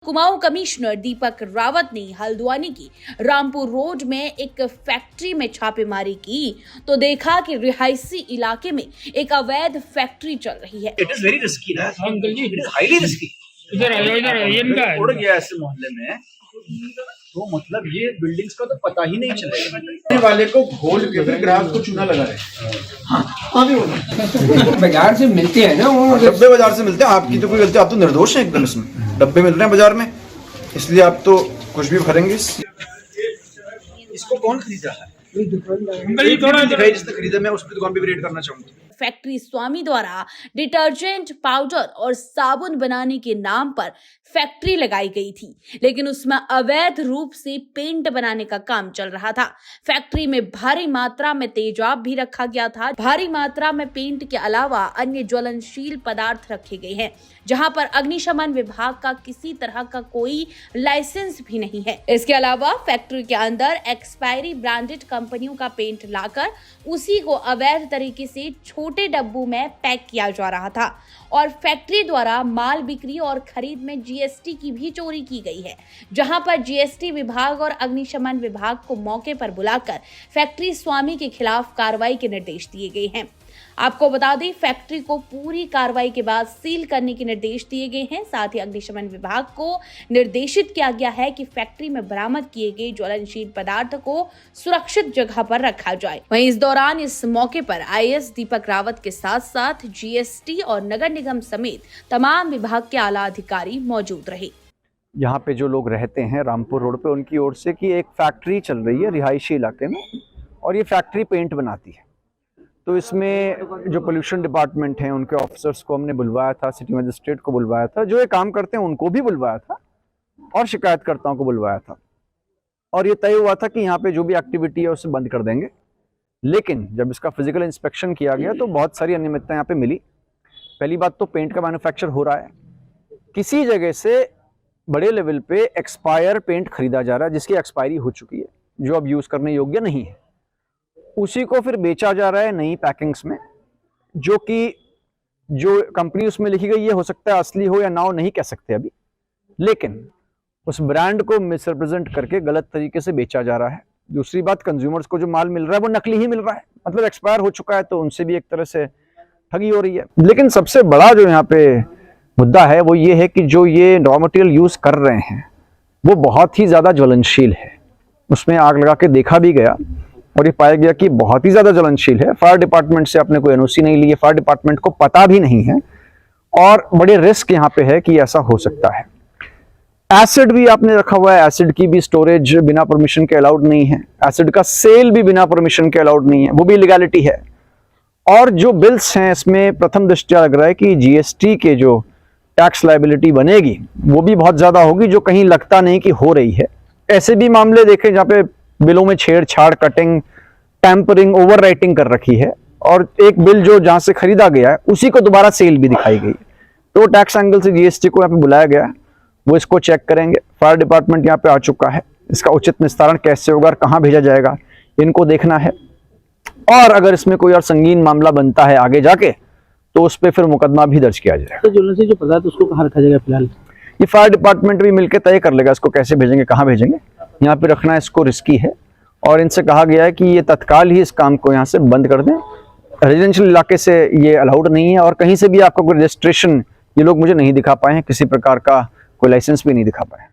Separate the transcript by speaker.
Speaker 1: Kumaon commissioner Deepak Rawat ने हल्द्वानी की Rampur road में एक फैक्ट्री में छापेमारी की तो देखा कि रिहायशी इलाके में एक अवैध फैक्ट्री चल रही है।
Speaker 2: इट इज वेरी रिस्की ना uncle ji, it is highly risky. इधर उड़ गया ऐसे मोहल्ले में तो मतलब ये बिल्डिंग्स का तो पता ही नहीं चलेगा।
Speaker 3: वाले को घोल के फिर ग्राहक को चूना लगा रहे हैं।
Speaker 4: बाजार से मिलते हैं ना, वो
Speaker 3: डब्बे बाजार से मिलते हैं। आपकी तो कोई गलती, आप तो निर्दोष हैं एकदम। इसमें डब्बे मिल रहे हैं बाजार में, इसलिए आप तो कुछ भी करेंगे।
Speaker 2: इसको कौन खरीदा है?
Speaker 3: जिसने खरीदा, मैं उसकी दुकान पे भी रेड करना चाहूंगा।
Speaker 1: फैक्ट्री स्वामी द्वारा डिटर्जेंट पाउडर और साबुन बनाने के नाम पर फैक्ट्री लगाई गई थी, लेकिन उसमें अवैध रूप से पेंट बनाने का काम चल रहा था। फैक्ट्री में भारी मात्रा में तेजाब भी रखा गया था। भारी मात्रा में पेंट के अलावा अन्य ज्वलनशील पदार्थ रखे गए हैं, जहां पर अग्निशमन विभाग का किसी तरह का कोई लाइसेंस भी नहीं है। इसके अलावा फैक्ट्री के अंदर एक्सपायरी ब्रांडेड कंपनियों का पेंट लाकर उसी को अवैध तरीके से छोटे डब्बों में पैक किया जा रहा था और फैक्ट्री द्वारा माल बिक्री और खरीद में जीएसटी की भी चोरी की गई है, जहां पर जीएसटी विभाग और अग्निशमन विभाग को मौके पर बुलाकर फैक्ट्री स्वामी के खिलाफ कार्रवाई के निर्देश दिए गए हैं। आपको बता दें, फैक्ट्री को पूरी कार्रवाई के बाद सील करने के निर्देश दिए गए हैं। साथ ही अग्निशमन विभाग को निर्देशित किया गया है कि फैक्ट्री में बरामद किए गए ज्वलनशील पदार्थ को सुरक्षित जगह पर रखा जाए। वहीं इस दौरान इस मौके पर आईएएस दीपक रावत के साथ साथ जीएसटी और नगर निगम समेत तमाम विभाग के आला अधिकारी मौजूद रहे।
Speaker 5: यहाँ पे जो लोग रहते हैं रामपुर रोड पे, उनकी ओर से कि एक फैक्ट्री चल रही है रिहायशी इलाके में और ये फैक्ट्री पेंट बनाती है। तो इसमें जो पोल्यूशन डिपार्टमेंट हैं उनके ऑफिसर्स को हमने बुलवाया था, सिटी मजिस्ट्रेट को बुलवाया था, जो ये काम करते हैं उनको भी बुलवाया था और शिकायतकर्ताओं को बुलवाया था। और ये तय हुआ था कि यहाँ पे जो भी एक्टिविटी है उसे बंद कर देंगे। लेकिन जब इसका फिजिकल इंस्पेक्शन किया गया तो बहुत सारी अनियमितताएं यहाँ पे मिली। पहली बात तो पेंट का मैन्युफैक्चर हो रहा है, किसी जगह से बड़े लेवल पे एक्सपायर पेंट खरीदा जा रहा है जिसकी एक्सपायरी हो चुकी है, जो अब यूज करने योग्य नहीं है। उसी को फिर बेचा जा रहा है नई पैकिंग्स में, जो कि जो कंपनी उसमें लिखी गई है हो सकता है असली हो या ना हो, नहीं कह सकते अभी, लेकिन उस ब्रांड को मिसरिप्रेजेंट करके गलत तरीके से बेचा जा रहा है। दूसरी बात, कंज्यूमर्स को जो माल मिल रहा है वो नकली ही मिल रहा है, मतलब एक्सपायर हो चुका है, तो उनसे भी एक तरह से ठगी हो रही है। लेकिन सबसे बड़ा जो यहाँ पे मुद्दा है वो ये है कि जो ये रॉ मटेरियल यूज कर रहे हैं वो बहुत ही ज्यादा ज्वलनशील है। उसमें आग लगा के देखा भी गया और ये पाया गया कि बहुत ही ज्यादा ज्वलनशील है। फायर डिपार्टमेंट से आपने कोई एनओसी नहीं ली है, फायर डिपार्टमेंट को पता भी नहीं है और बड़े रिस्क यहाँ पे है कि ऐसा हो सकता है। एसिड भी आपने रखा हुआ है, एसिड की भी स्टोरेज बिना परमिशन के अलाउड नहीं है, एसिड का सेल भी बिना परमिशन के अलाउड नहीं है, वो भी इलीगैलिटी है। और जो बिल्स हैं इसमें प्रथम दृष्टया लग रहा है कि जीएसटी के जो टैक्स लायबिलिटी बनेगी वो भी बहुत ज्यादा होगी, जो कहीं लगता नहीं कि हो रही है। ऐसे भी मामले देखें जहाँ पे बिलों में छेड़छाड़, कटिंग, टैंपरिंग, ओवर राइटिंग कर रखी है और एक बिल जो जहां से खरीदा गया है उसी को दोबारा सेल भी दिखाई गई। तो टैक्स एंगल से जीएसटी को यहाँ पे बुलाया गया है, वो इसको चेक करेंगे। फायर डिपार्टमेंट यहाँ पे आ चुका है, इसका उचित निस्तारण कैसे होगा और कहाँ भेजा जाएगा इनको देखना है। और अगर इसमें कोई और संगीन मामला बनता है आगे जाके तो उस पर फिर मुकदमा भी दर्ज किया जाएगा।
Speaker 4: तो ज्वलनशील जो पदार्थ उसको कहाँ रखा जाएगा फिलहाल?
Speaker 5: ये फायर डिपार्टमेंट भी मिलकर तय कर लेगा इसको कैसे भेजेंगे, कहाँ भेजेंगे। यहाँ पे रखना इसको रिस्की है और इनसे कहा गया है कि ये तत्काल ही इस काम को यहाँ से बंद कर दें। रेजिडेंशियल इलाके से ये अलाउड नहीं है और कहीं से भी आपका कोई रजिस्ट्रेशन ये लोग मुझे नहीं दिखा पाए हैं, किसी प्रकार का कोई लाइसेंस भी नहीं दिखा पाए।